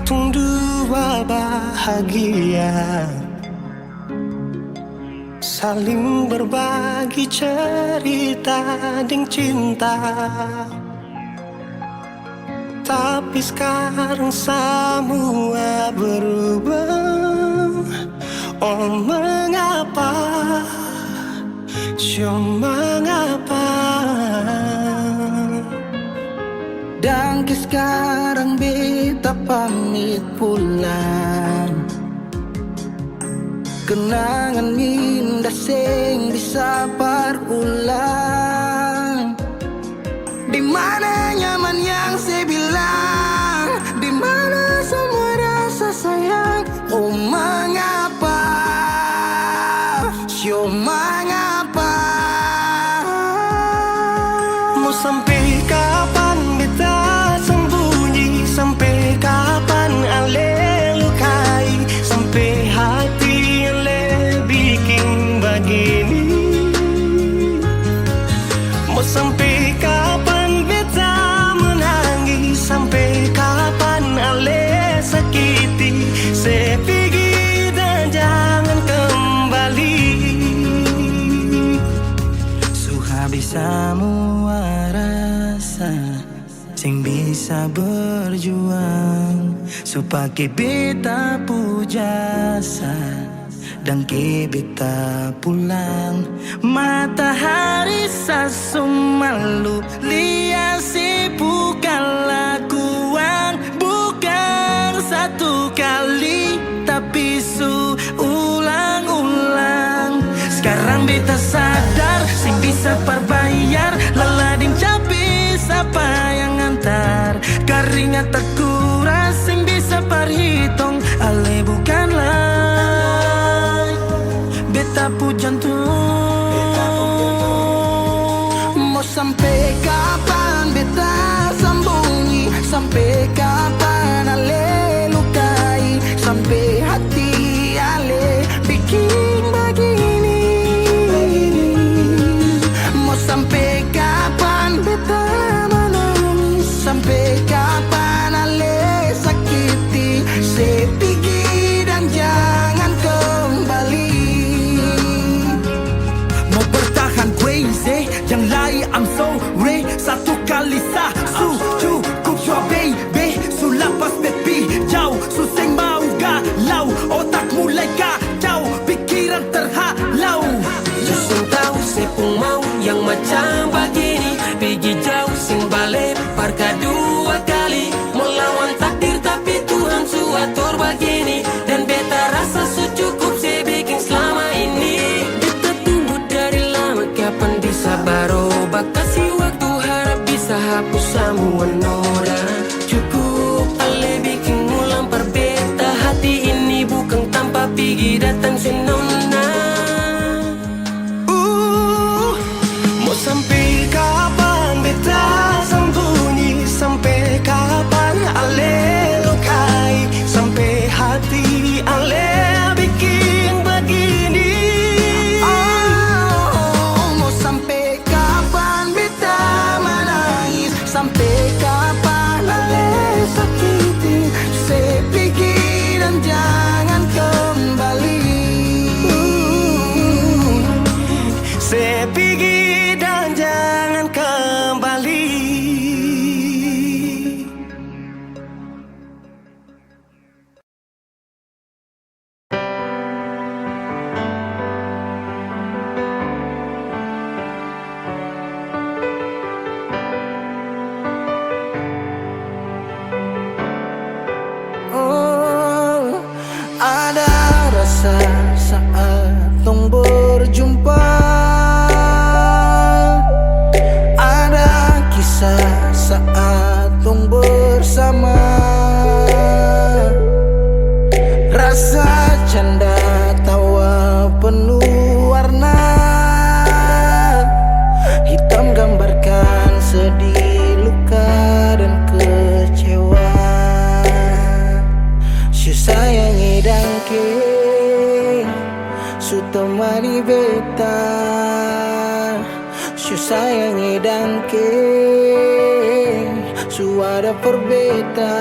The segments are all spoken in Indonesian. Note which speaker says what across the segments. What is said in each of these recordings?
Speaker 1: tung dua bahagia, saling berbagi cerita ding cinta. Tapi sekarang semua berubah. Oh mengapa, mengapa?
Speaker 2: Dan sekarang beta pamit pulang. Kenangan minda sing bisa berulang. Di mana nyaman yang saya bilang, di mana semua rasa sayang. Oh mengapa, mengapa?
Speaker 1: Mau sampai kapan beta sembunyi? Sampai kapan ale lukai? Sampai hati ale bikin begini? Mau sampai kapan beta menangis? Sampai kapan ale sakiti? Saya pergi dan jangan kembali. Suhabis semua rasa sing bisa berjuang, supaya beta pujasa dan ke beta pulang. Matahari sasum malu liasi bukan lakuan, bukan satu kali tapi ulang-ulang. Sekarang beta sadar sing bisa perbayar lelading capis apa yang antar. Keringat terkuras sing bisa perhitung ale bukanlah beta pu jantung.
Speaker 2: Mau sampai kapan beta sembunyi? Sampai kapan ale lukai? Sampai hati ale bikin begini? Mau sampai kapan beta menangis? Sampai kapan ale sakiti? Saya pergi dan jangan kembali.
Speaker 3: Mau bertahan crazy, yang lain I'm sorry. Satu kali sah cukup jua baby. Sulapas tepi jauh, suseng mau galau. Otak mulai kacau, pikiran terhalau.
Speaker 4: Susung tahu sepung mau yang macam begini. Pergi jauh sing balik parka dua kali. Melawan takdir tapi Tuhan suatur begini. Dan beta rasa cukup saya bikin selama ini. Beta tunggu dari lama kapan bisa berubah. Kasih waktu harap bisa hapus semua noda. Cukup ale bikin ulang perbeta. Hati ini bukan tanpa pergi datang senona.
Speaker 1: Mau sampai kapan beta sembunyi? Sampai kapan ale lukai? Sampai hati ale bikin begini?
Speaker 2: Mau sampai kapan beta menangis? Sampai kapan ale sakiti? Saya pergi dan jangan kembali.
Speaker 1: Saya pergi dan jangan kembali.
Speaker 2: Oh, ada rasa saat tong berjumpa. Ada kisah saat tong bersama. Rasa canda tawa penuh warna. Hitam gambarkan sedih, luka dan kecewa. Sayangi dangke su temani beta. Sayangi dangke su ada perbeta.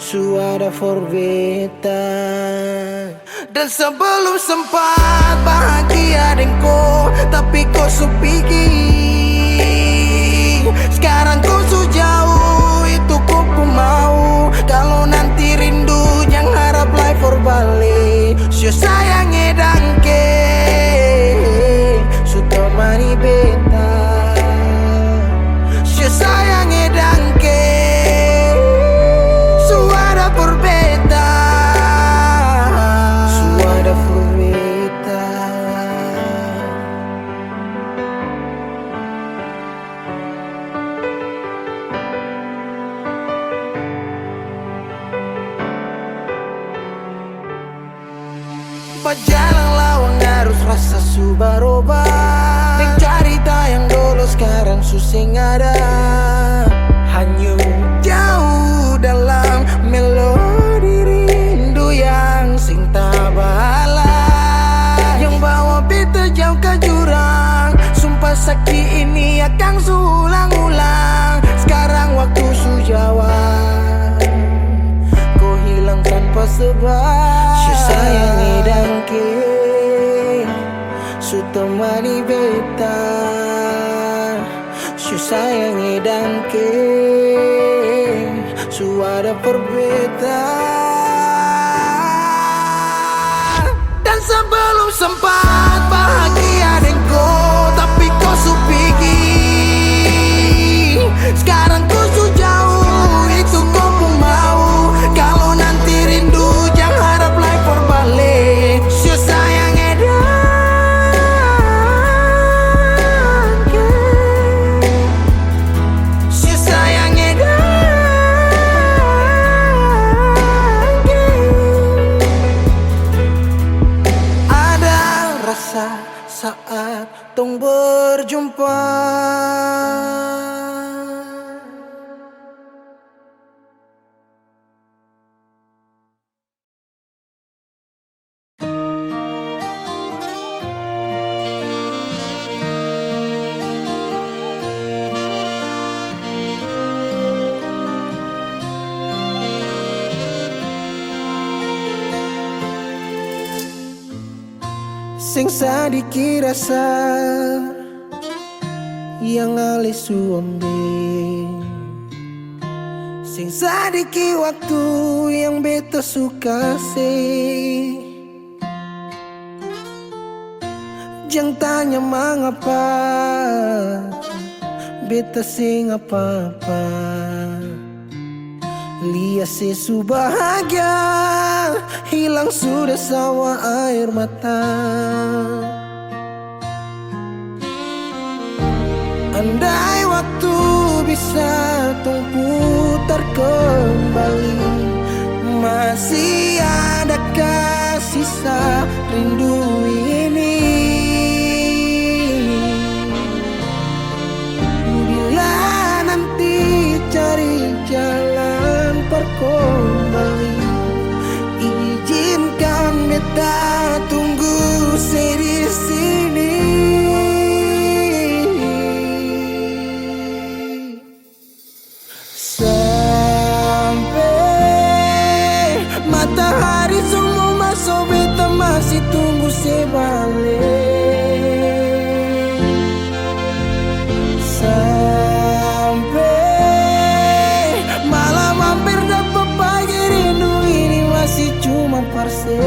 Speaker 2: suara for beta. Dan sebelum sempat bahagia denko, tapi kau supigi. Sekarang kau su jauh, itu kau pun mau. Kalau nanti rindu jangan harap life for balik. Sio sayang edangke, su temani beta. Sio sayang edangke, suara for beta. Suara for beta. Berjalan lawang harus rasa subaroba. Dan cerita yang dulu sekarang susing ada. Hanya jauh dalam melodi rindu yang sing tabala. Yang bawa beta jauh ke jurang. Sumpah sakit ini akan sulang-ulang. Sekarang waktu su jawab, kau hilang tanpa sebab. Su sayangi dangke, su temani beta. Su sayangi dangke, su ada perbeda. Dan sebelum sempat bahagia denko, tapi kau su pergi. Sekarang kau su jauh, itu kau pun mau. Kalau nanti rindu jangan harap life for balik. Su sayang edangke, su sayang edangke. Ada rasa saat tong berjumpa. Sing sadiki rasa yang alih suambe. Sing sadiki waktu yang beta suka sih. Jangan tanya mengapa beta sing apa-apa. Lihat sesu bahagia, hilang sudah sawa air mata. Andai waktu bisa tung putar kembali, masih adakah sisa rindu ini? Bila nanti cari jalan kembali, izinkan beta tunggu di sini. Sampai matahari semua masuk, beta masih tunggu sebalik. Sampai malam hampir dapat pagi, rindu ini masih cuma parse.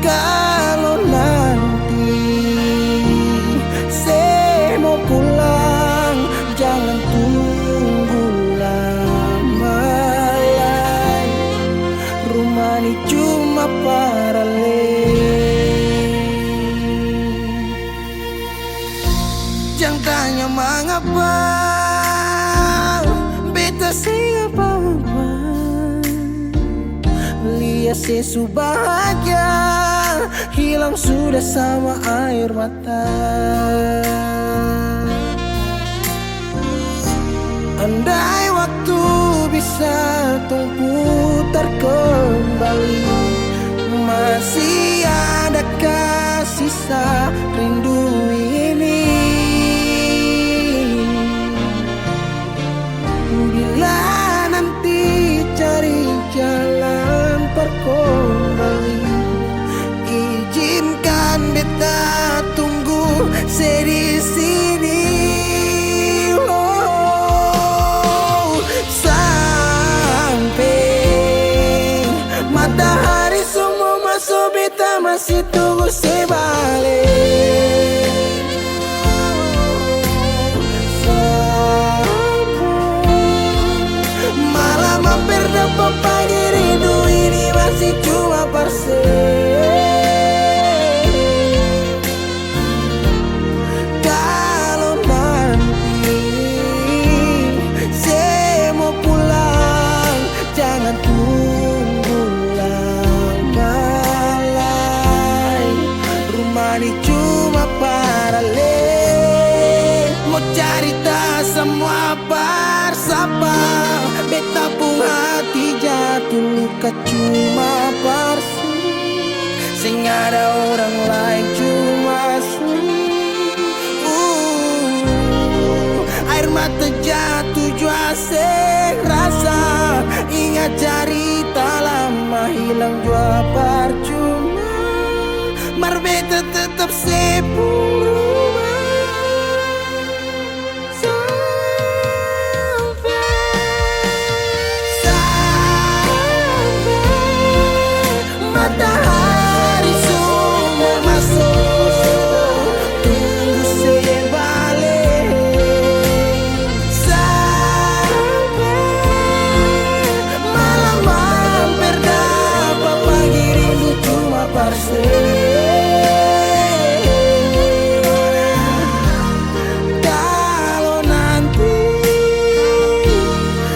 Speaker 2: Kalau nanti saya mau pulang, jangan tunggu lama lagi. Rumah ini cuma paralel. Jangan tanya mengapa beta siapa. Lihat sesu bahagia, hilang sudah sama air mata. Andai waktu bisa tung putar kembali, masih adakah sisa rindu ini? masih tunggu sebalik. Malah mampir dapat pagi rindu ini masih cuma parse. Kalau nanti saya mau pulang, jangan tunggu lama lagi. Rumah ini cuma paralel. Mau cerita semua bersama, beta pun hati jatuh luka cuma parsi. Sing ada orang lain cuma air mata jatuh jua rasa. Ingat cerita lama hilang jua percuma. Mar beta tetap sepung rumah. Matahari sudah masuk, tunggu saya balik. Sampai malam mampir dapat pagi rindu cuma parse. Kalau nanti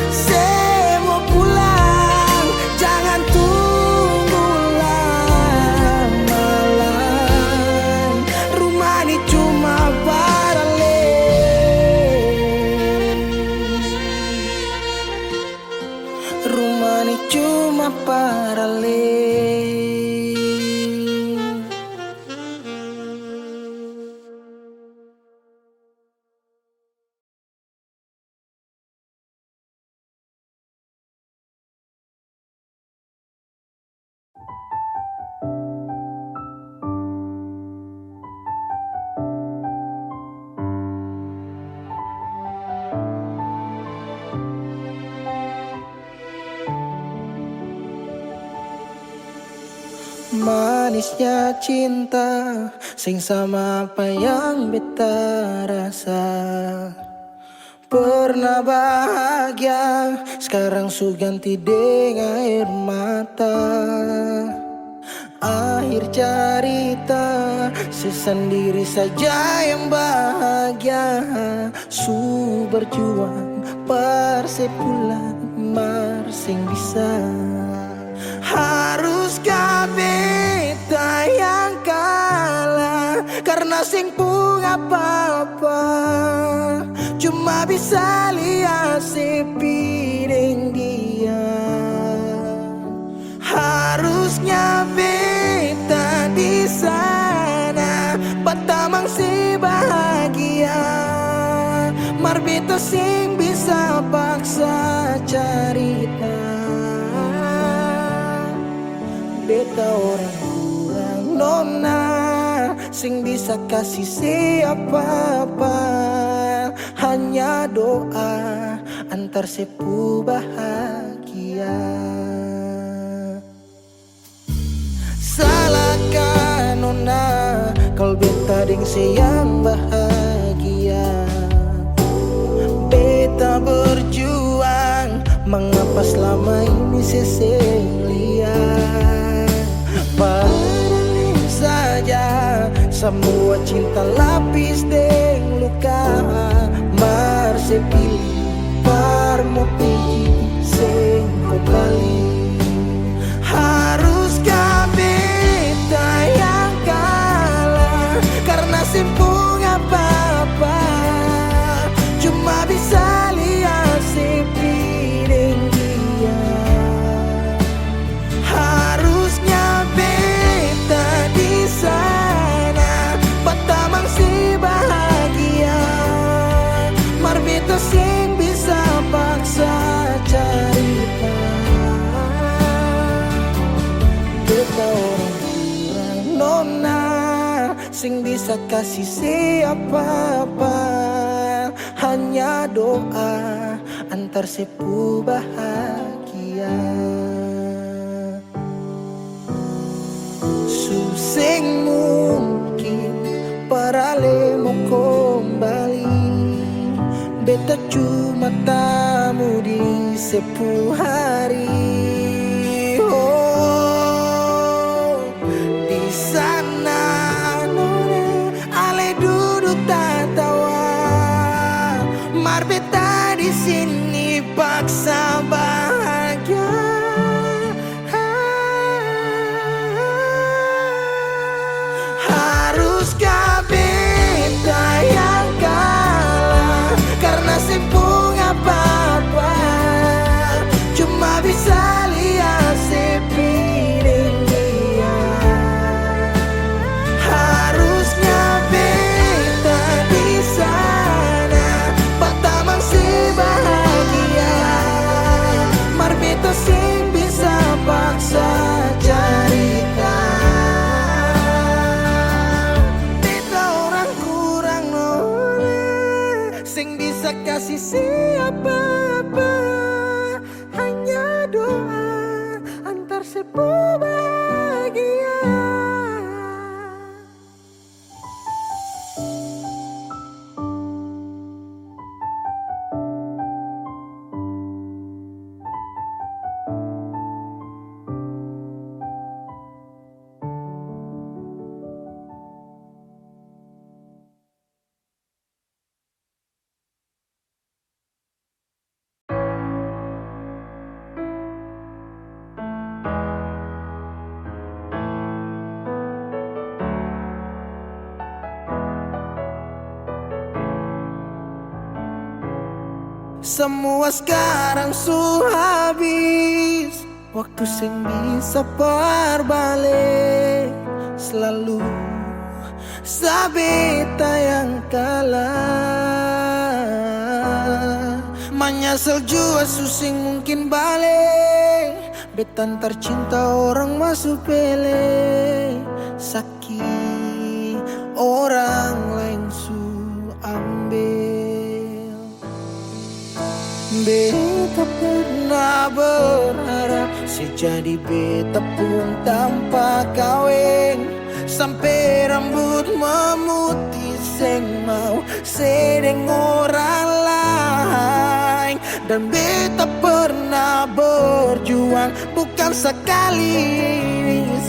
Speaker 2: saya mau pulang, jangan tunggu lama lagi. Rumah ini cuma paralel. Rumah ini cuma paralel. Manisnya cinta sing sama apa yang beta rasa. Pernah bahagia, sekarang su ganti dengan air mata. Akhir cerita, sesendiri saja yang bahagia. Su berjuang, persepulan, marsing bisa. Haruskah beta yang kalah karena sing pun apa-apa, cuma bisa lihat sepi dengan dia. Harusnya beta di sana patamang si bahagia, mar beta sing bisa paksa cerita. Beta orang kurang nona, sing bisa kasih siapa-apa. Hanya doa antar sepu bahagia. Salahkah nona kalau beta deng sayang bahagia. Beta berjuang, mengapa selama ini seselia. Padahal saja semua cinta lapis deng luka. Mar sepilih par mo pigi sing kembali. Haruskah beta yang kalah karena simpung apa-apa, cuma bisa lihat sepi deng dia. Harusnya beta di sana patamang si bahagia, mar beta sing bisa paksa cerita. Beta orang kurang nona, sing bisa kasih siapa-apa. Hanya doa antar sepu bahagia. suseng mungkin parale mau kembali. Beta cuma tamu di 10 hari. Oh, di sana nona ale duduk tatawa, mar beta di sini paksa bahagia. Haruskah beta yang kalah karena sempung apa-apa, cuma bisa lihat sepi dia. Harusnya beta di sana pertama si bahagia, mar beta sing bisa paksa cerita. Beta orang kurang noleh, sing bisa kasih siapa-apa, hanya doa antar sepuh bahagia. Semua sekarang sudah habis, waktu sing bisa berbalik. Selalu sabeta yang kalah, menyesal jua susing mungkin balik. Betan tercinta orang masuk pele, sakit orang lain su ambil. Beta pernah berharap sejadi beta pun tanpa kawin, sampai rambut memutih seng mau sedeng orang lain. Dan beta pernah berjuang bukan sekali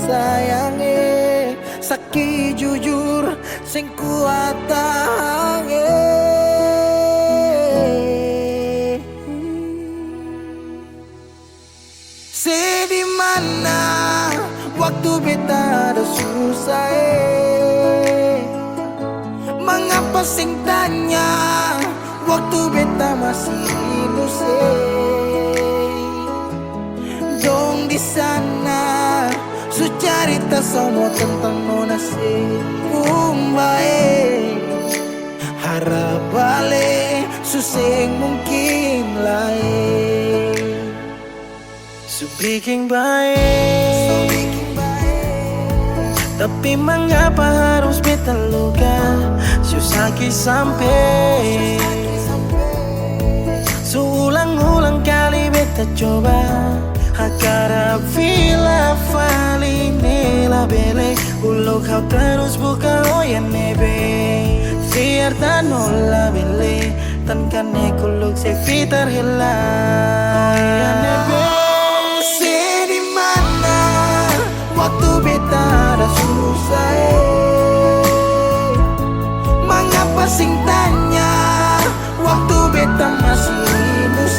Speaker 2: sayangi, sakit jujur sing kuat tahangi. Di mana waktu beta ada susah, mengapa sing tanya waktu beta masih hidup dong di sana su cerita semua tentang nona umbae, harap balik suseng mungkin lain.
Speaker 1: So bikin baik, tapi mengapa harus beta luka? Susah sampai seulang-ulang kali beta coba, agar vila fali nela bele ulo kau terus buka oya nebe, biar tan nola bele tan kane kuluk se fitar hela oya nebe.
Speaker 2: Waktu beta ada susah, mengapa sing tanya waktu beta masih hidup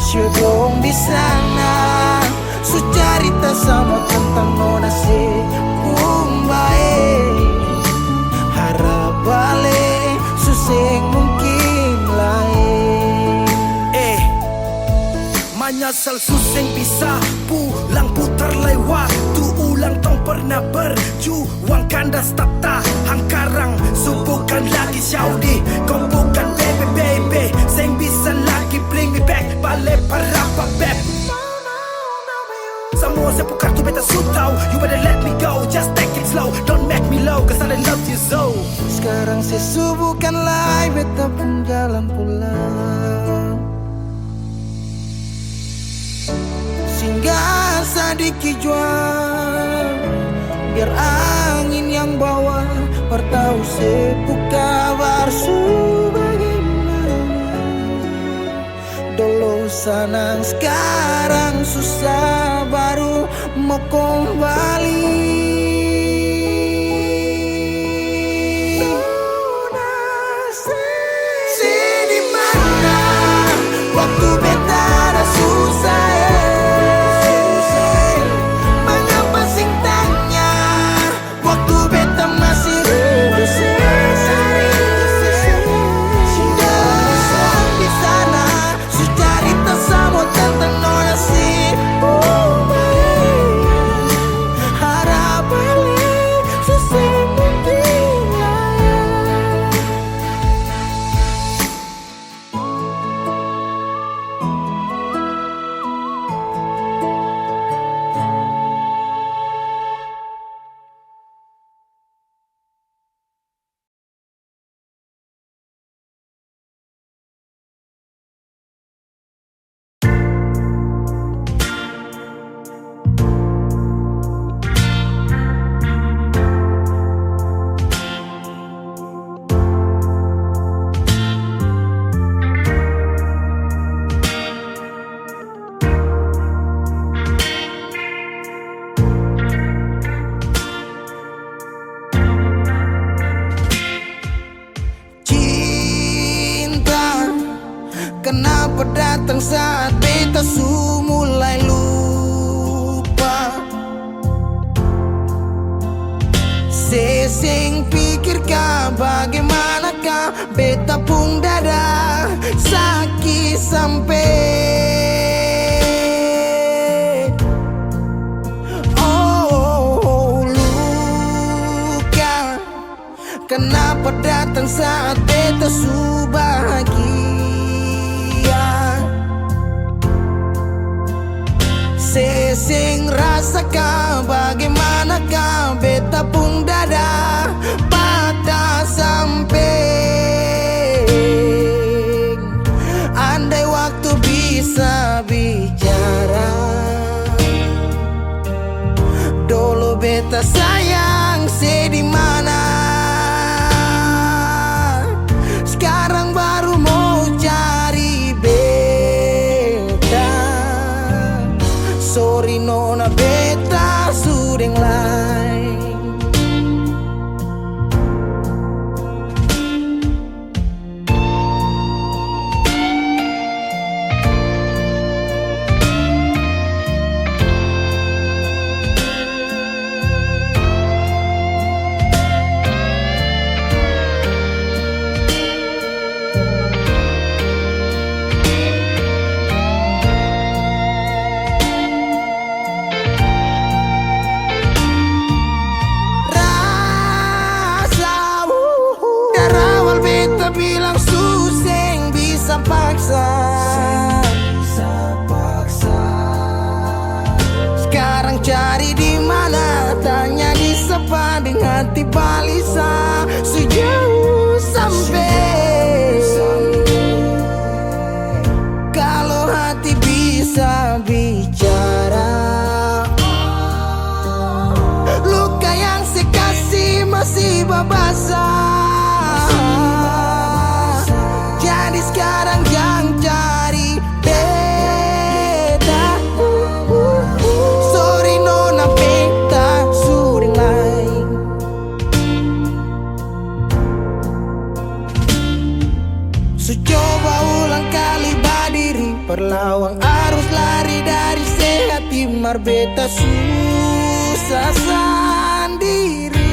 Speaker 2: syodong di sana su cerita sama tentang nona umbae, harap balik suseng mungkin lain.
Speaker 3: Menyesal suseng bisa pulang putar lewat tu ulang tong pernah berjuang kandas tata hangkarang subukan lagi Saudi kau bukan baby sing bisa lagi bring me back balik para beb. Semua sepuh kartu beta sutau, you better let me go, just take it slow, don't make me low cause I love you so.
Speaker 2: Sekarang sesubukan lagi beta pun jalan pulang, singgah saya diki jual, biar angin yang bawa pertau sepu kabar su bagaimana. Dulu senang sekarang susah baru mau kembali. Waktu beta dah susah, mengapa sing tanya? Waktu beta masih di sana, sucarita sama tentang nona si harap balik sesemungkin lah. Kenapa datang saat beta su mulai lupa? Sesing pikirkah bagaimanakah beta pun dada sakit sampai luka. Kenapa datang saat beta su bahagia? Sesing rasakan bagaimanakah beta pun dada patah sampai. Andai waktu bisa bicara, dulu beta sayang sedih mana. Sekarang baru mau cari beta. Sorry nona beta sudeng lain. Bilang suseng bisa paksa. Sekarang cari di mana? Tanya di siapa dengan hati balisa sejauh sampai. Kalau hati bisa bicara, luka yang saya kasih masih babasa. Sekarang yang cari beta. Sorry nona beta sudeng lain. Su coba ulang kali berdiri, perlawan arus lari dari sehati mar beta susah sendiri.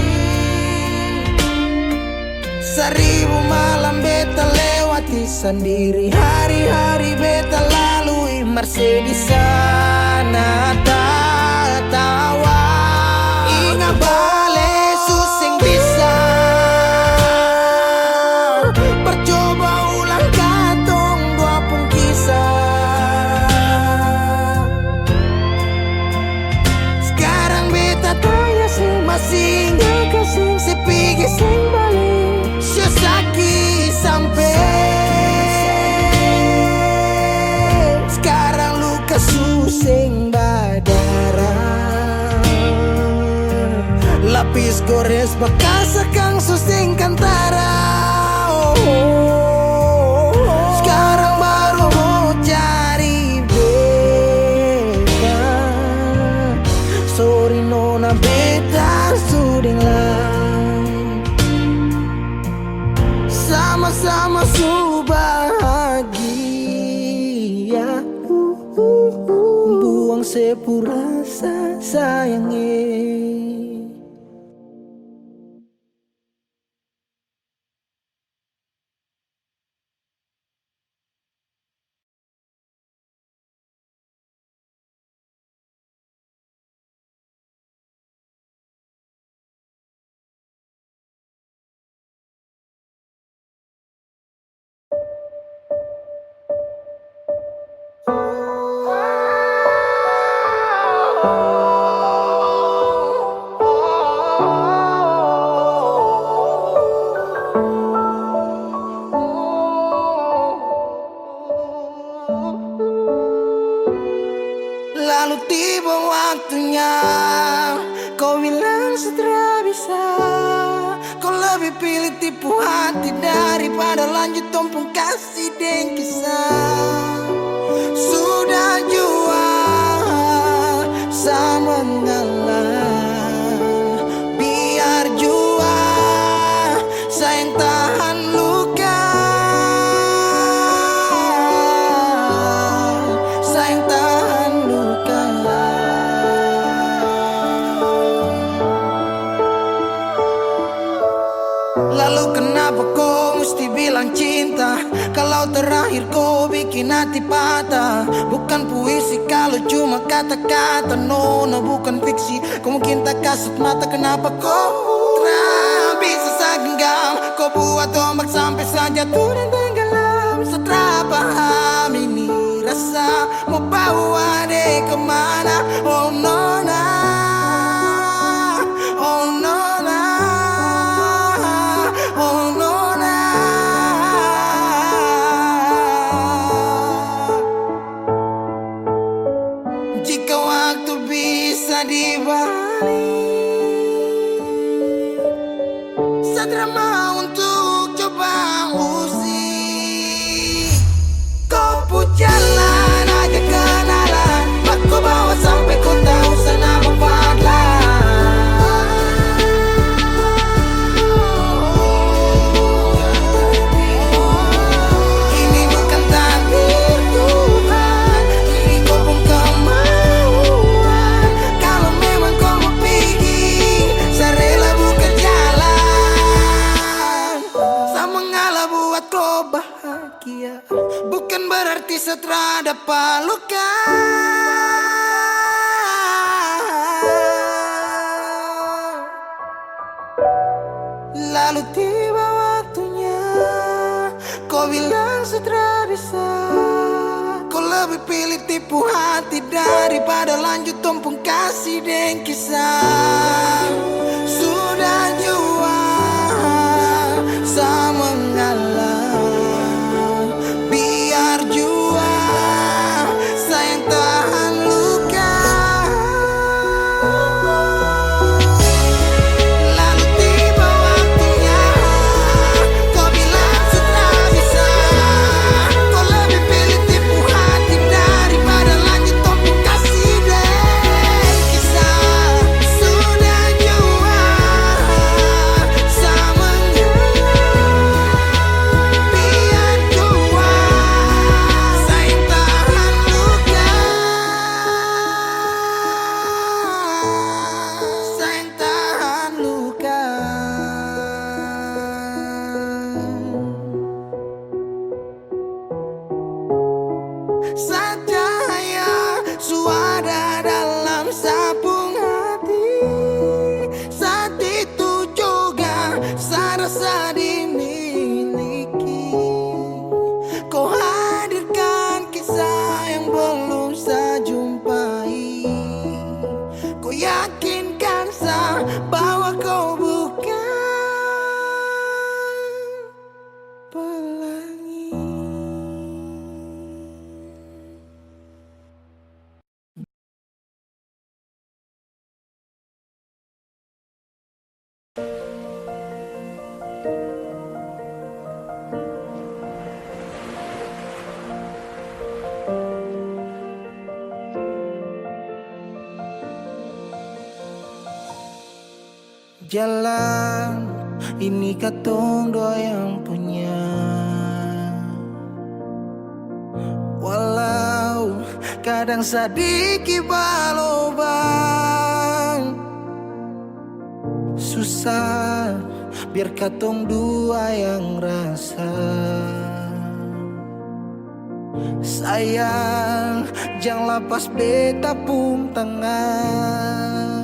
Speaker 2: Seribu malam beta lewati sendiri, hari-hari beta lalui marse di sana tawa. Ingat balik suseng bisa, percoba ulang katong dua pun kisah. Sekarang beta tanya sih masih nggak kasih sepigi sing balik. Sakit sampai sekarang luka suseng badan. Gores bakasa kang susing kantara. Sekarang baru mau cari beta. Sorry nona beta suding lang. Sama-sama su bahagia. Buang sepurasa sayangnya. Lalu tiba waktunya, kau bilang setelah bisa. Kau lebih pilih tipu hati daripada lanjut tumpung kasih dan kisah. Sudah jual sama ngalah. Biar jual sayang tahan luka. Sayang tahan luka. Lalu kenapa kau mesti bilang cinta kalau terakhir kau bikin hati patah? Bukan puisi kalau cuma kata-kata. Nona bukan fiksi, kau mungkin tak kasut mata. Kenapa kau bisa segenggam? Kau buat ombak sampai saja turun tenggelam. Setelah paham ini rasa mau bawa deh kemana? Oh nona, oh nona, oh nona. Jika waktu bisa dibalik, Sadra mau untuk coba usik. Kau pun jalan aja kenalan, aku bawa sampai kau tahu sana ini bukan takdir Tuhan, ini kau pun kemauan. Kalau memang kau mau pergi, saya rela buka jalan. Sama ngalah buat kau bahagia, bukan berarti setelah dapat luka. Lalu tiba waktunya, kau bilang setelah bisa. Kau lebih pilih tipu hati daripada lanjut tumpung kasih dan kisah. Sudah jual sama ngalah. Biar jual sayang tahan luka. Lalu tiba waktunya, kau bilang setelah bisa. Kau lebih pilih tipu hati daripada lanjut tumpung kasih dan kisah. Sudah jual Jalan ini katong dua yang punya. Walau kadang sedikit balobang, susah biar katong dua yang rasa. Sayang, jangan lepas beta pun tangan.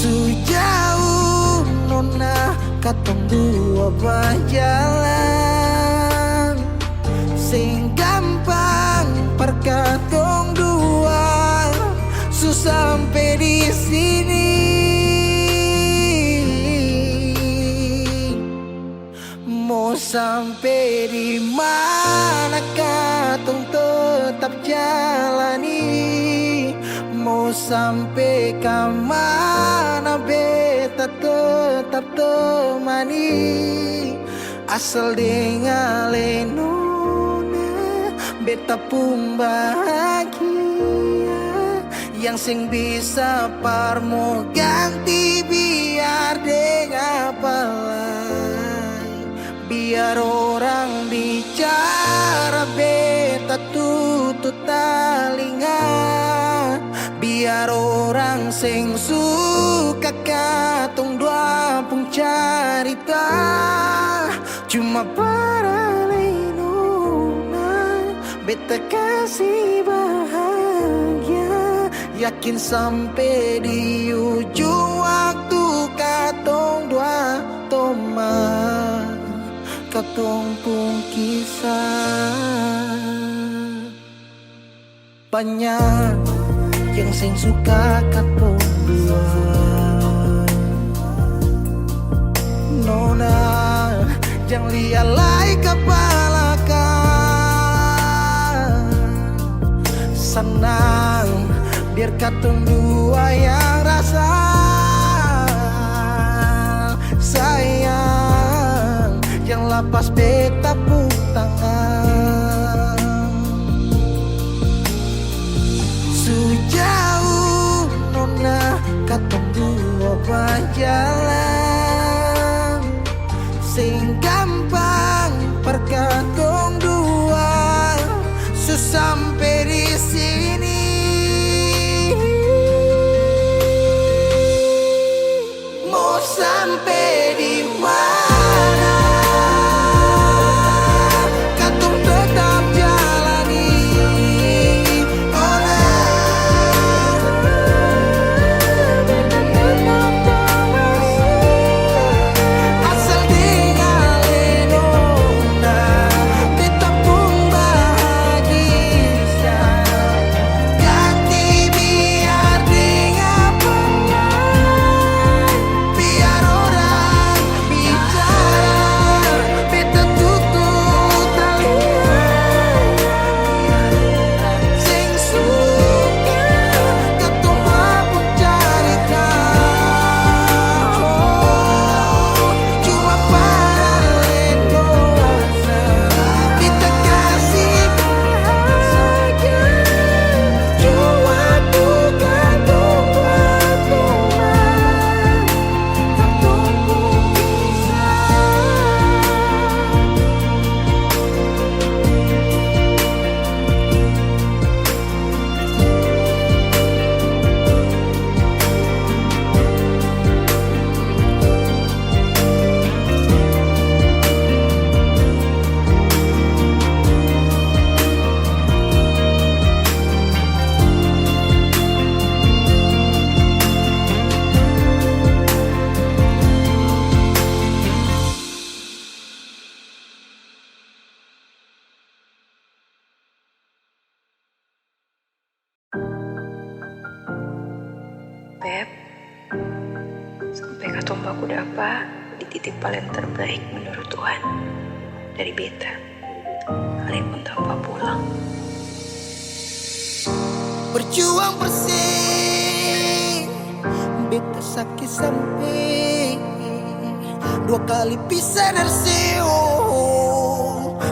Speaker 2: Sejauh nona katong dua berjalan, sing gampang perkatong dua, susah sampai di sini. Mau sampai di mana katong tetap jalani, mau sampai ke mana beta tetap temani. Asal dengar nona beta pun bahagia, yang sing bisa parmo ganti biar dengar palai. Biar orang bicara beta tutup telinga, biar orang sing suka katong dua pun carita. Cuma para nona beta kasih bahagia, yakin sampai di ujung waktu katong dua toma katong pun kisah. Banyak yang sing suka katong dua, nona jangan lialai kepala kan. Senang biar katong dua yang rasa. Sayang, yang lepas beta pun tangan. Sejauh nona katong dua berjalan, sing gampang perkatong dua, susah sampai di sini. Mau sampai di mana katong tetap jalani. Asal dengar nona beta pun bahagia, ganti biar dengar palai. Biar orang bicara beta tutup telinga, sing suka katong pun carita. Cuma para nona beta kasih bahagia, cuma bukan buat teman katong pun
Speaker 5: Beb, sampai katong baku dapa di titik paling terbaik menurut Tuhan dari beta. Kalian pun tanpa pulang.
Speaker 2: berjuang bersih, beta sakit sampai dua kali pisah dari Seo.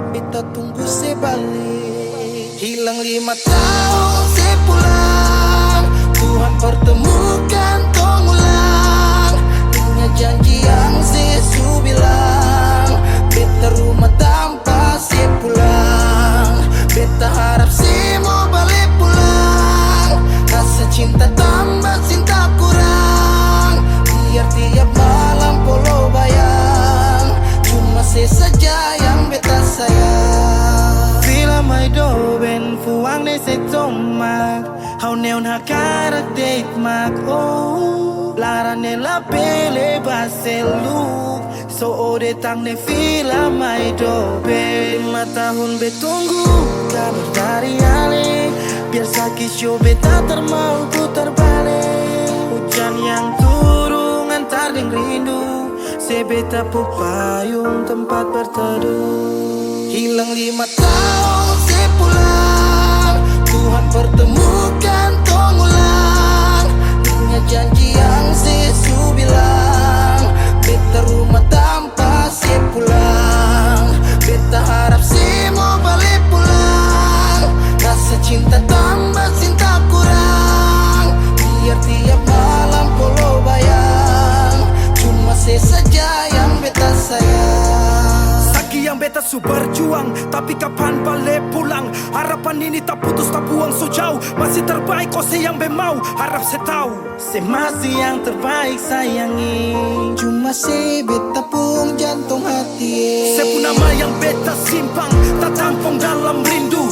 Speaker 2: Beta tunggu sebalik, hilang 5 tahun sepulang. Tuhan pertemukan tong ulang. Ingat janji yang Yesus bilang, beta rumah tanpa si pulang. Beta harap si mau balik pulang. Rasa cinta tambah cinta kurang. Biar tiap malam polo bayang, cuma si saja yang beta sayang.
Speaker 1: Fila mai do ben fuang de se tomak. Hau neon hakarak date mak oh. Lara nela pele baseluk. So ode tang ne fila mai do ben. 5 tahun betunggu kabar dari Ale. Biar sakit show beta termau putar balik. Hujan yang turun antar deng rindu. Sebeta pupayung tempat berteduh.
Speaker 2: Hilang 5 tahun sepulang, Tuhan pertemukan tong ulang. Ingat janji yang Yesus bilang, beta rumah tanpa sepulang. Beta harap si mau balik pulang. Rasa cinta tambah cinta kurang. Biar tiap malam polo bayang, cuma si saja yang beta sayang.
Speaker 3: Saki yang beta su berjuang, tapi kapan balik pulang? Harapan ini tak putus tak buang so jauh. Masih terbaik kau se yang mau, harap se tahu.
Speaker 1: Se masih yang terbaik sayangi.
Speaker 2: Cuma si beta pun jantung hati.
Speaker 3: Se pun nama yang beta simpang, tak tampung dalam rindu.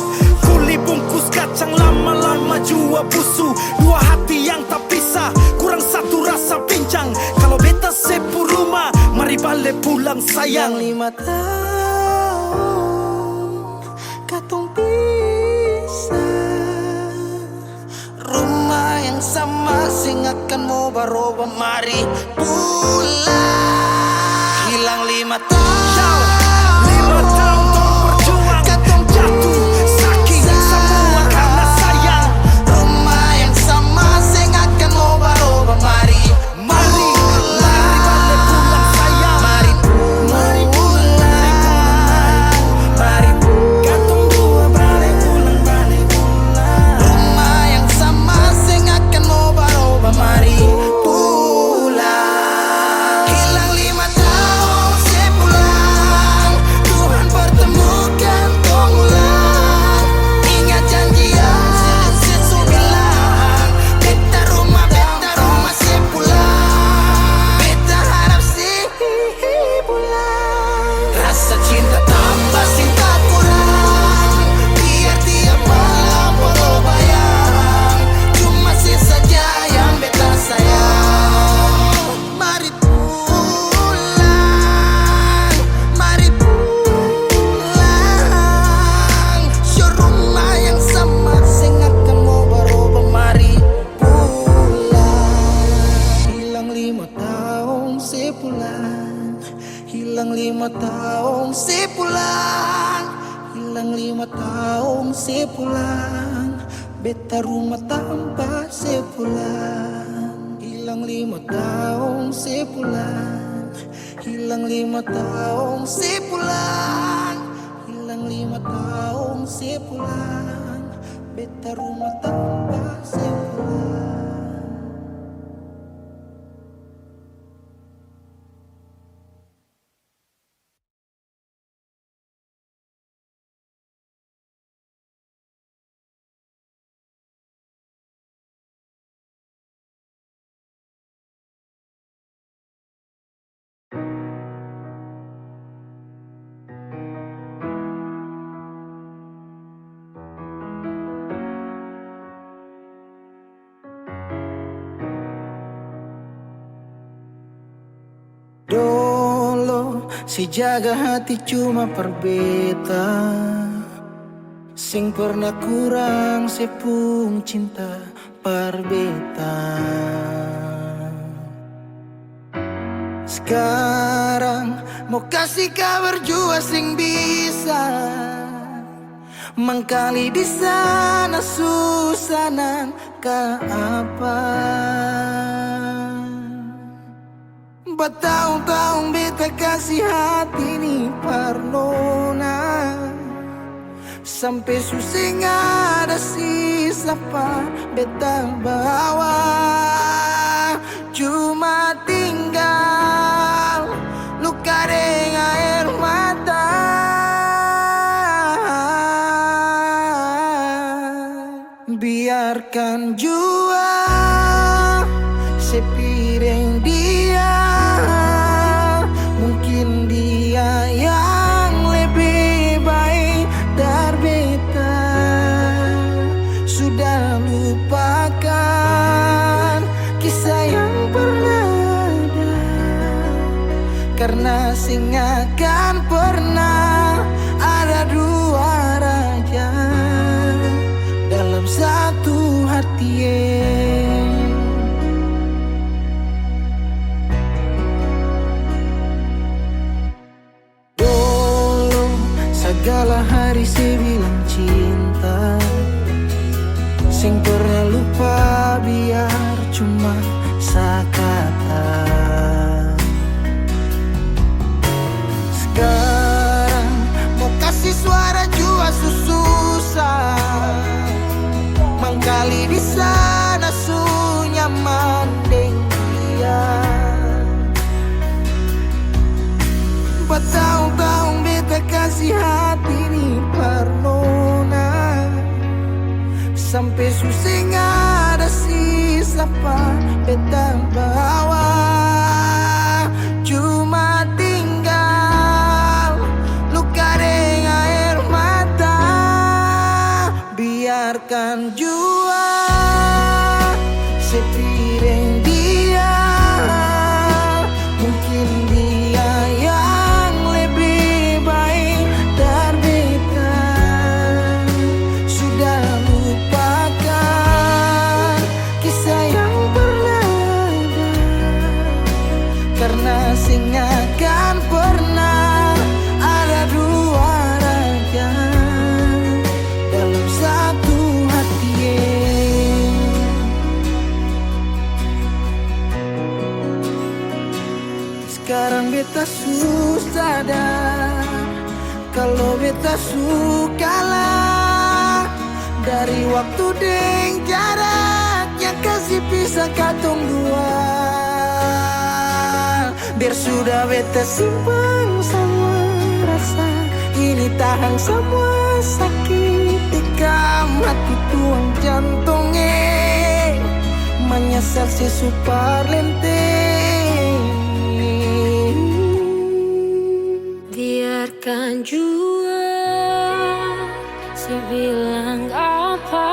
Speaker 3: Kuli bungkus kacang lama-lama jua busu. Dua hati yang tak pisah, kurang satu rasa pincang. Kalau beta sepu rumah, mari balik pulang sayang.
Speaker 2: 5 tahun katong pisah, rumah yang sama sing akan mau baroba, mari pulang. Hilang 5 tahun,
Speaker 3: 5 tahun tong berjuang,
Speaker 2: katong
Speaker 3: jatuh saking semua karena sayang.
Speaker 2: rumah yang sama sing akan mau baroba, mari
Speaker 3: Mari balik pulang sayang.
Speaker 2: Mari pulang, mari pulang.
Speaker 1: Katong dua balik pulang.
Speaker 2: Rumah yang sama sing akan mau baroba, mari pulang. Hilang 5 tahun sepulang, Tuhan pertemukan tong ulang. Ingat janji yang Yesus bilang, beta rumah sepulang. Beta harap si pulang. Rasa cinta tambah cinta kurang. Biar tiap malam polo bayang, cuma si saja yang beta sayang. Mari pulang, mari pulang. Show rumah yang sama sing akan mau baroba, mari pulang. Hilang 5 tahun sepulang, hilang 5 tahun sepulang, hilang 5 tahun sepulang. Beta rumah tanpa sepulang. Hilang 5 tahun sepulang, hilang 5 tahun sepulang, hilang 5 tahun sepulang. Beta rumah tanpa sepulang. Dolo si jaga hati cuma perbeta, sing pernah kurang sepung cinta perbeta. Sekarang mau kasih kabar jua sing bisa mengkali di sana susanan ke apa. Bertahun-tahun beta kasih hati ni parnona, Sampai susah ada sisa pa beta bawa, cuma tinggal luka dengan air mata. Biarkan jua sepiring dia, mungkin dia yang lebih baik dari beta. Sudah lupakan kisah yang pernah ada, karena sing akan pernah ada dua raja dalam satu hati. Dulu segala hari saya bilang cinta, sing pernah lupa biar cuma sekata. Sekarang mau kasih suara jua susah, mangkali di sana su nyaman deng dia. Bertahun-tahun beta kasih hati ni parnona, sampai susah ada sisa pa beta bawa, cuma tinggal luka dengan air mata. Biarkan jua sepiring dia, mungkin dia yang lebih baik dari beta. Sudah lupakan kisah yang pernah ada, karena sing akan pernah ada dua raja dalam satu hati. Sekarang beta susah sadar kalau beta sukalah dari waktu deng jarak yang kasih pisah katong dua. Biar sudah beta simpan semua rasa, ini tahan semua sakit tikam hati tuang jantungnya, menyesal si super lenteng.
Speaker 6: Biarkan jua si bilang apa,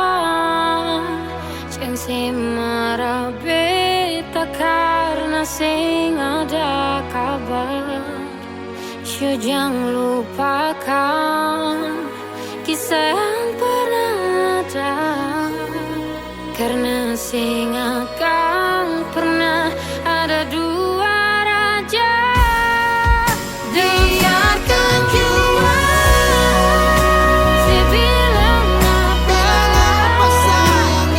Speaker 6: jangan si marah beta karena sing ada kabar. Sio jangan lupakan kisah yang pernah ada, karena sing akan pernah ada dua raja. Biarkan jua si bilang apa sayang,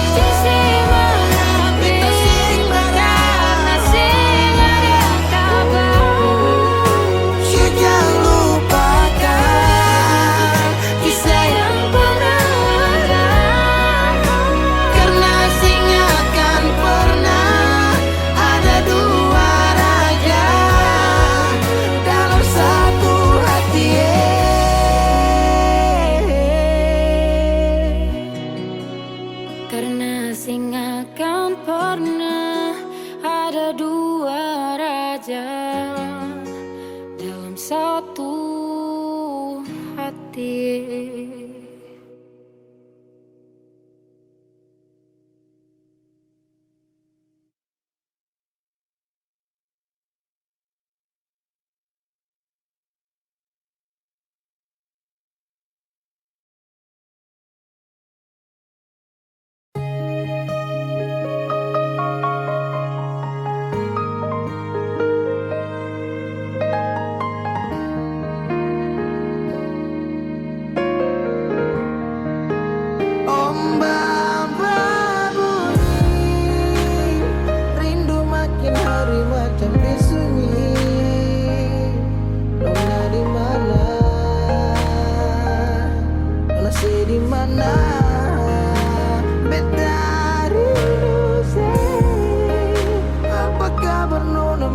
Speaker 6: si marah beta karena sing ada kabar.
Speaker 2: Sio jangan lupakan kisah yang pernah ada, karena sing akan pernah ada dua raja dalam satu hati.
Speaker 6: Karena sing akan pernah ada dua raja dalam satu hati.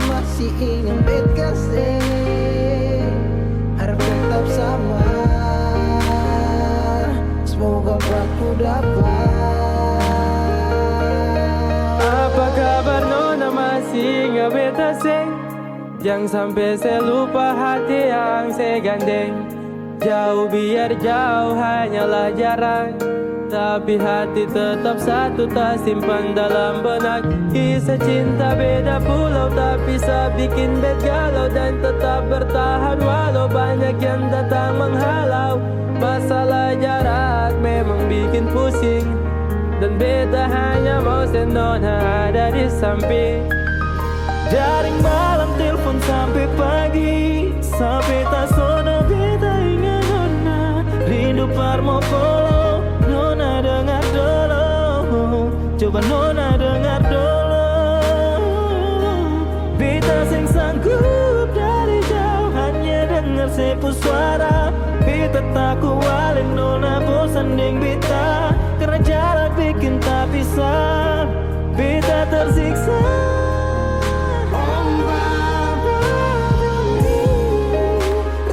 Speaker 2: masih ingin bet kasih, harap tetap sama. Semoga aku dapat.
Speaker 7: Apa kabar nona, masih ingat beta seng? Jangan sampai saya lupa hati yang saya gandeng. Jauh biar jauh hanyalah jarang, tapi hati tetap satu, tak simpan dalam benak. Kisah cinta beda pulau, tapi bisa bikin bet galau. Dan tetap bertahan walau banyak yang datang menghalau. Masalah jarak memang bikin pusing, dan beta hanya mau senona ada di samping. Dari malam telepon sampai pagi, sampai tak sono beta ingat nona. Rindu parmo polo, nona dengar dulu. Coba nona dengar dulu. Beta seng sanggup dari jauh hanya dengar sepu suara. Beta tak kualin nona, bosan deng beta, karena jarak bikin tak bisa. Beta tersiksa.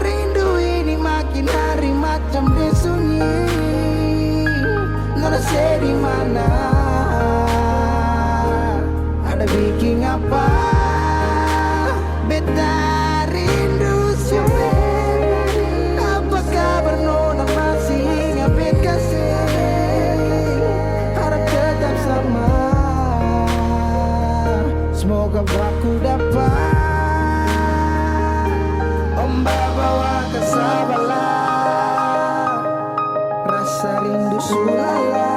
Speaker 2: Rindu ini makin hari macam disunyi. Nona saya di mana? Ada bikin apa? Beta rindu siapa? Apa kabar nona, masih ingat bet kasih? Harap tetap sama. Semoga aku dapat. Ombak bawa ke Sabala, rasa rindu sulala.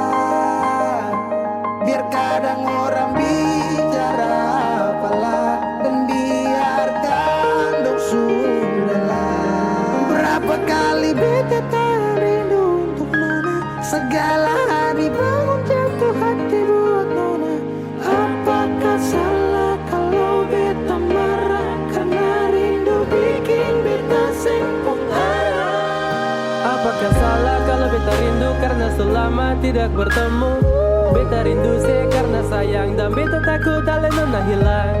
Speaker 2: Biar kadang orang bicara apalah, dan biarkan dong sudahlah. Berapa kali beta tak rindu untuk nona, segala hari bangun jatuh hati buat nona. Apakah salah kalau beta marah, karena rindu bikin beta sempung arah?
Speaker 7: Apakah salah kalau beta rindu karena selama tidak bertemu? Beta rindu saya karena sayang, dan beta takut ale nona hilang.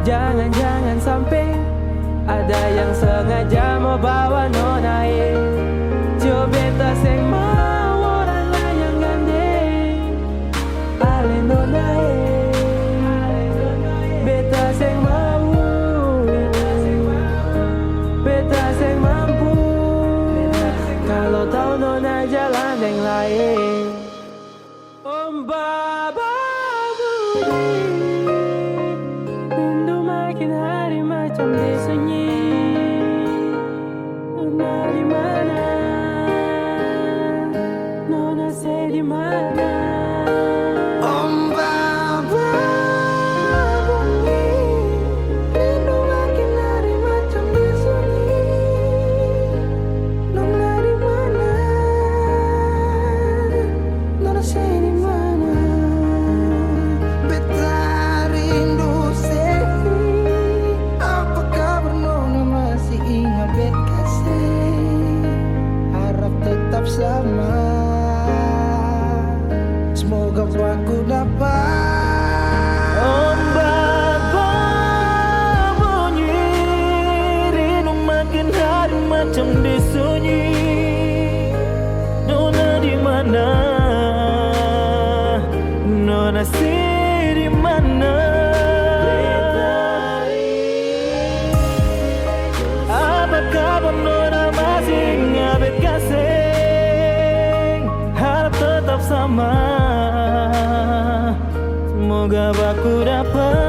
Speaker 7: Jangan-jangan sampai ada yang sengaja mau bawa nona coba beta seng mau orang lain yang gandeng ale nona beta seng mau, beta seng mampu kalau tahu nona jalan yang lain. Baba rindu makin hari macam disunyi. Nona di mana? Nona saya di mana?
Speaker 2: Ombak berbunyi, rindu makin hari macam disunyi. Nona di mana? Nona saya di mana? Beta rindu sedih. Apa kabar nona, masih ingat bet kasih? Harap tetap sama. Semoga aku dapat.
Speaker 7: Ombak berbunyi, rindu makin hari macam disunyi. Nona di mana? Nona si di mana? Apa kabar nona, masih ingat bet kasih? Harap tetap sama. Semoga aku dapat.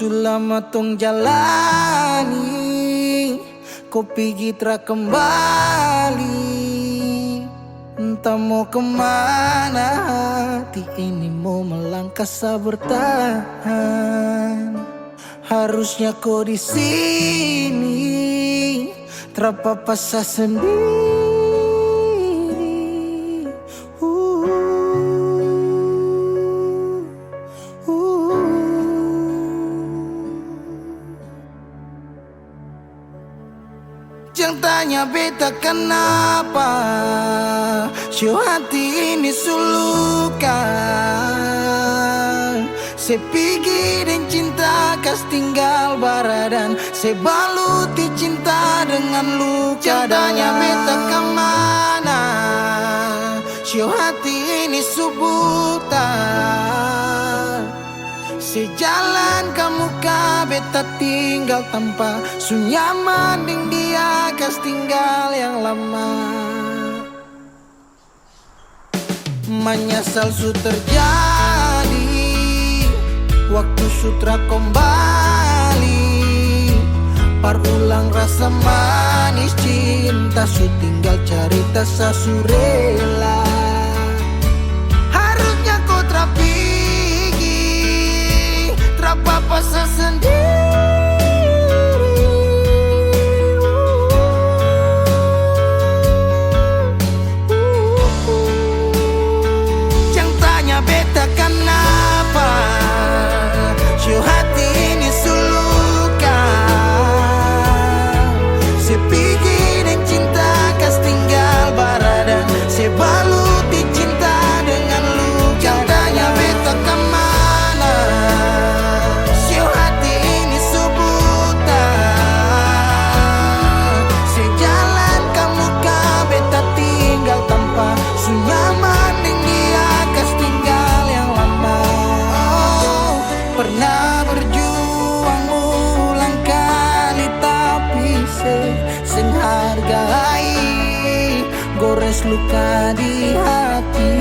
Speaker 2: Selama tong jalani, kau pergi tra kembali. Entah mau kemana, hati ini mau melangkah bertahan. Harusnya kau di sini, terpapasa sendiri. Jangan tanya beta kenapa, show hati ini sulukan. Saya pergi dan cinta kas tinggal baradan, saya baluti cinta dengan luka. Jangan tanya beta kemana, show hati ini subutan. Sejalan kamu ka beta tinggal tanpa sunyaman ding dia kas tinggal yang lama. Menyesal su terjadi, waktu sutra kembali. Parulang rasa manis cinta, su tinggal cerita sasurela. Harusnya kau terapi terpapasa sendiri. Jangan tanya beta kenapa, show hati ini sulukan. Saya pergi dan cinta kas tinggal baradan, saya baluti cinta dengan luka. Jangan tanya beta kemana, show hati ini subutan. Sejalan kamu ka beta tinggal tanpa sunyaman ding dia kas tinggal yang lama. Oh, pernah berjuang ulang kali tapi sing hargai, gores luka di hati.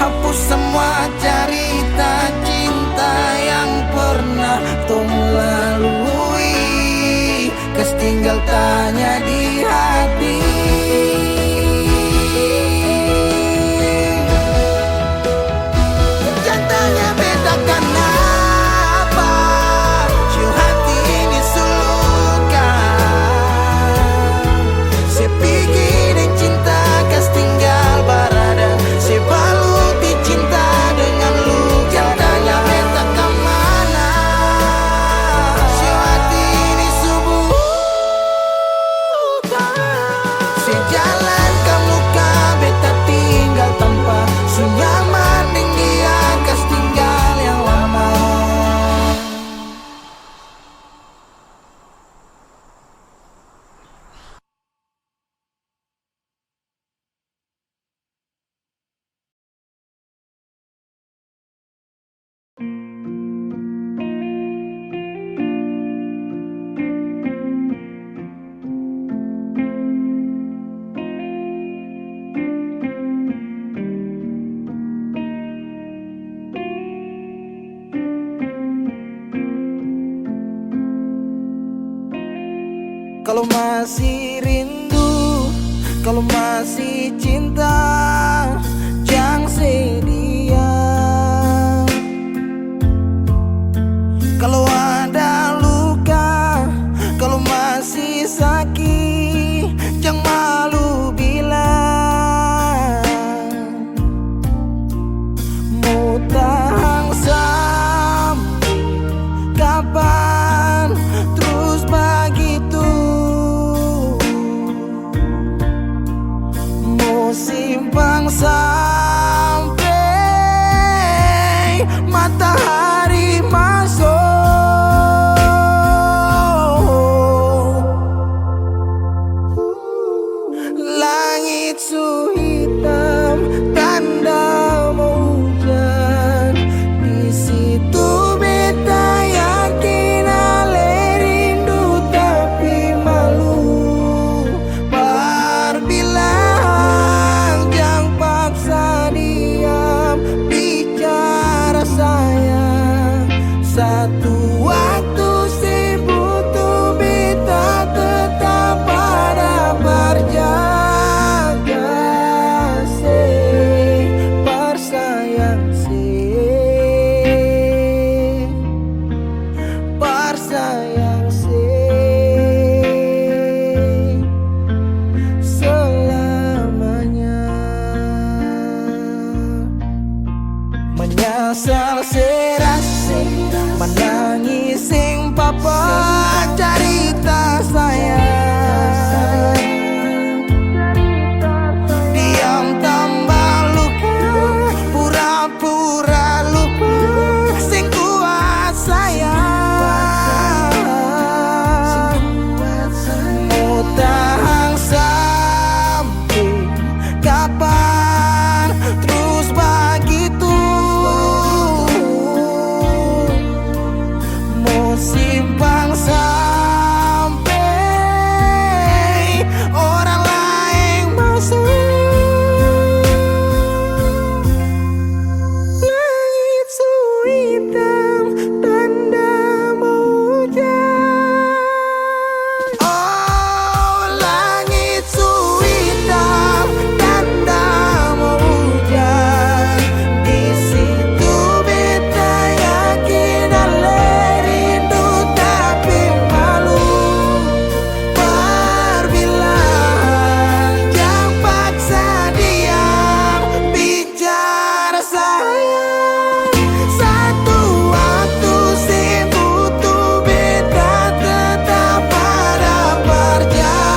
Speaker 2: Hapus semua cerita cinta yang pernah tong lalui, kas tinggal tanya di hati. Jangan tanya beta kenapa, show hati ini sulukan. Saya pergi dan cinta kas tinggal baradan, saya baluti cinta dengan luka. Jangan tanya beta kemana, show hati ini subutan. Sejalan kamu ka beta tinggal tanpa sunyaman ding dia kas tinggal yang lama. Kalau masih rindu, kalau masih cinta, jangan sedia. Kalau ada luka, kalau masih sakit, jangan malu bilang. Mau tahan sampai kapan terus begitu? Mau simpang sampai matahari masuk. Langit su hitam, tanda mau hujan. Di situ beta yakin ale rindu tapi malu. Berbilang jangan paksa diam, asal serasi menangis sing papa cerita sayang. Diam tambah luka, pura-pura lupa sing kuat sayang. Mau tahan sampai kapan terus begitu? Mau simpang sampai orang lain masuk. Langit su hitam tanda mau hujan. Oh, langit su hitam tanda mau hujan. Di situ beta yakin ale rindu tapi malu. Perbilang jangan paksa diam bicara sayang. Satu waktu sih butuh beta tetap pada berjaga.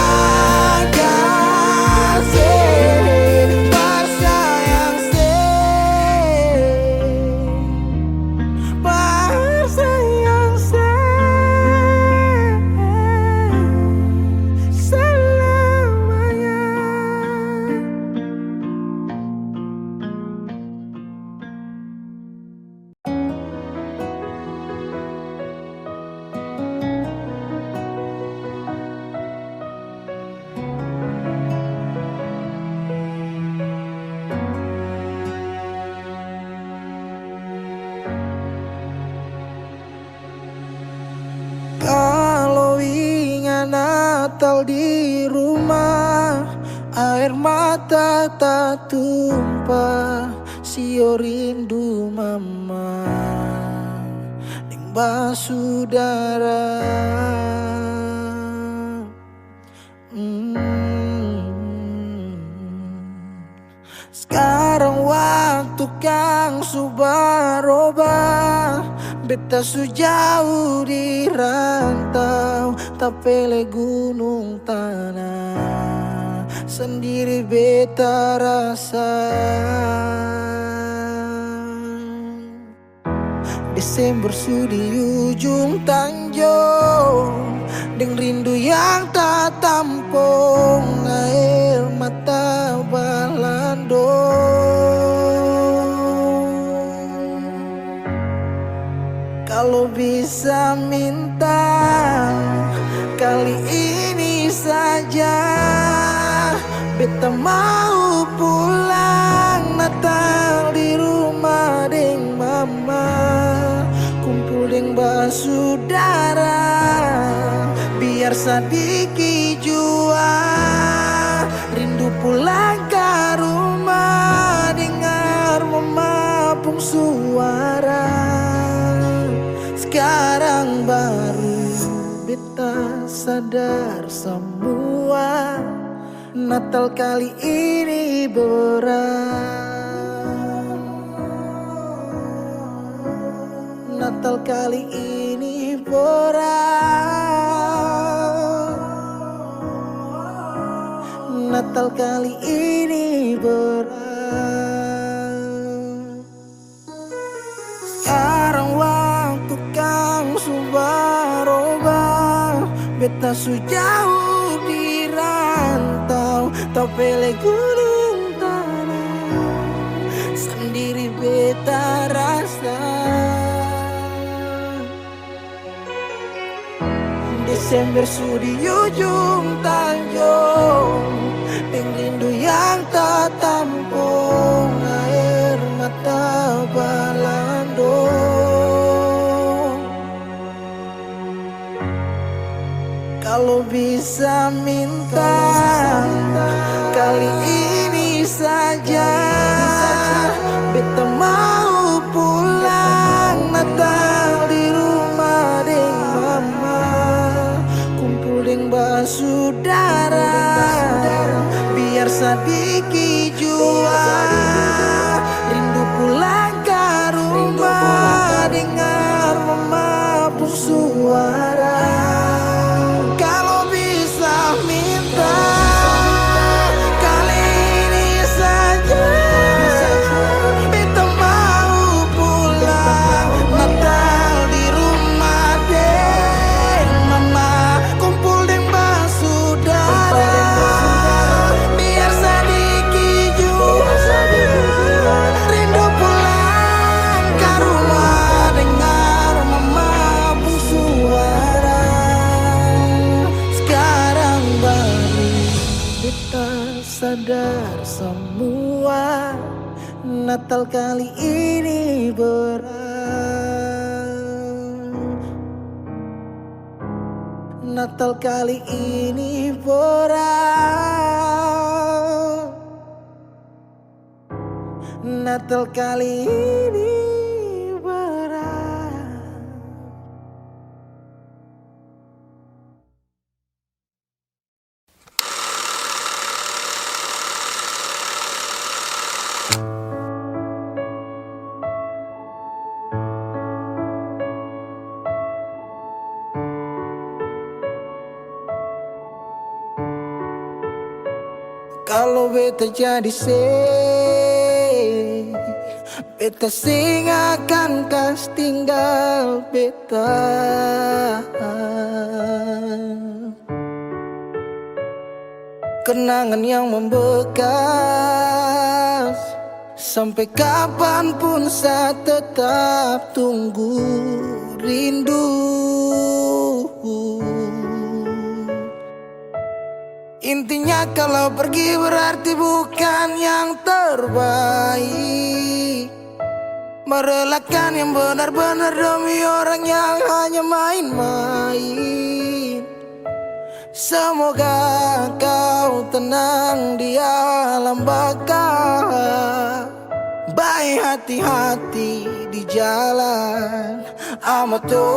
Speaker 2: Bersayang bersayang selamanya. Kalau ingat Natal di rumah, air mata tak tumpah. Sio rindu mama ning basudara. Sekarang waktu kang subaroba, beta sujauh di rantau, tapi le gunung tanah sendiri beta rasa. Desember su di ujung tanjung, deng rindu yang tak tampung, air mata balandong. Kalau bisa minta kali ini saja, beta mau pulang Natal di rumah deng mama, kumpul deng basudara, biar sadiki jua rindu pulang ke rumah, dengar memapung suara. Sekarang baru beta sadar semua, Natal kali ini berat. Natal kali ini berat. Natal kali ini berat. Sekarang waktu kang subaroba, beta sujauh di rantau, tapi le gunung tanah sendiri beta rasa. Desember su di ujung tanjung, deng rindu yang tak tampung, air mata balandong. Kalau bisa minta kali ini saja, beta mau pulang Natal di rumah deng mama, kumpul deng basudara, biar sadiki jua rindu pulang ke rumah. Natal kali ini berat. Natal kali ini berat. Natal kali ini berat. Kalau beta jadi beta sing akan kas tinggal beta. Kenangan yang membekas, sampai kapanpun saya tetap tunggu rindu. Intinya kalau pergi berarti bukan yang terbaik. Merelakan yang benar-benar demi orang yang hanya main-main. Semoga kau tenang di alam baka. Baik hati-hati di jalan Amato.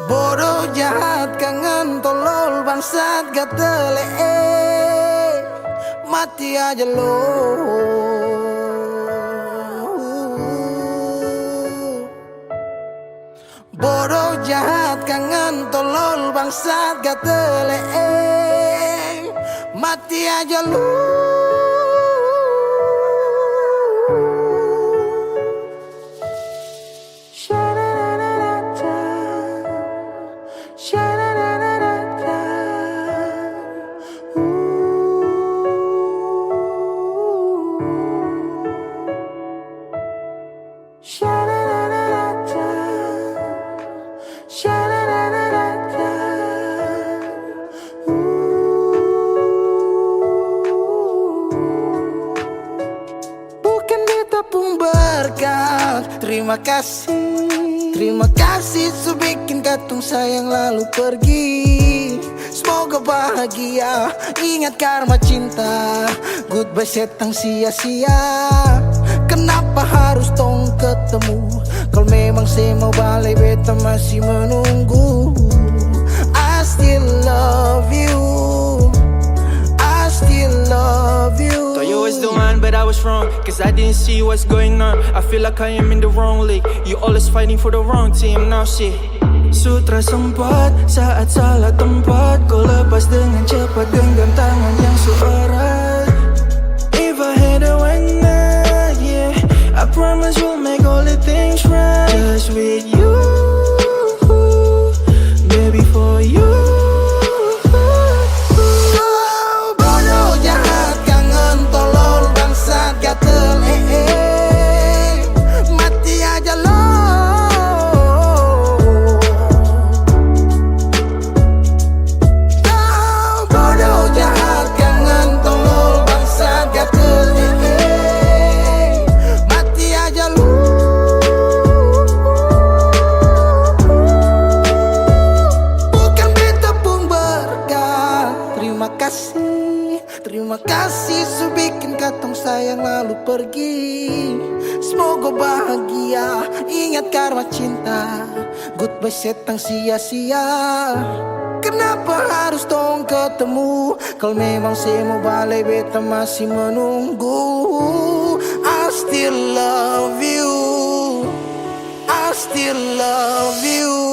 Speaker 2: Bodoh jahat kangen tolol bangsat gatele, mati aja lo. Bodoh jahat kangen tolol bangsat gatele, mati aja lo. Terima kasih sudah bikin katong sayang lalu pergi. Semoga bahagia, ingat karma cinta. Goodbye setang sia-sia. Kenapa harus tong ketemu? Kalau memang saya mau balik beta masih menunggu. I still love you, I still love you.
Speaker 7: Thought you was the one, but I was wrong, cause I didn't see what's going on. I feel like I am in the wrong league. You always fighting for the wrong team, now shit. Sutra sempat saat salah tempat. Kau lepas dengan cepat genggam tangan yang seerat. If I had a one night, yeah, I promise we'll make all the things right. Just with you, baby, for you. Terima kasih sudah bikin katong sayang lalu pergi. Semoga bahagia, ingat karma cinta. Goodbye setang sia-sia. Kenapa harus tong ketemu? Kalau memang saya mau balik beta masih menunggu. I still love you, I still love you.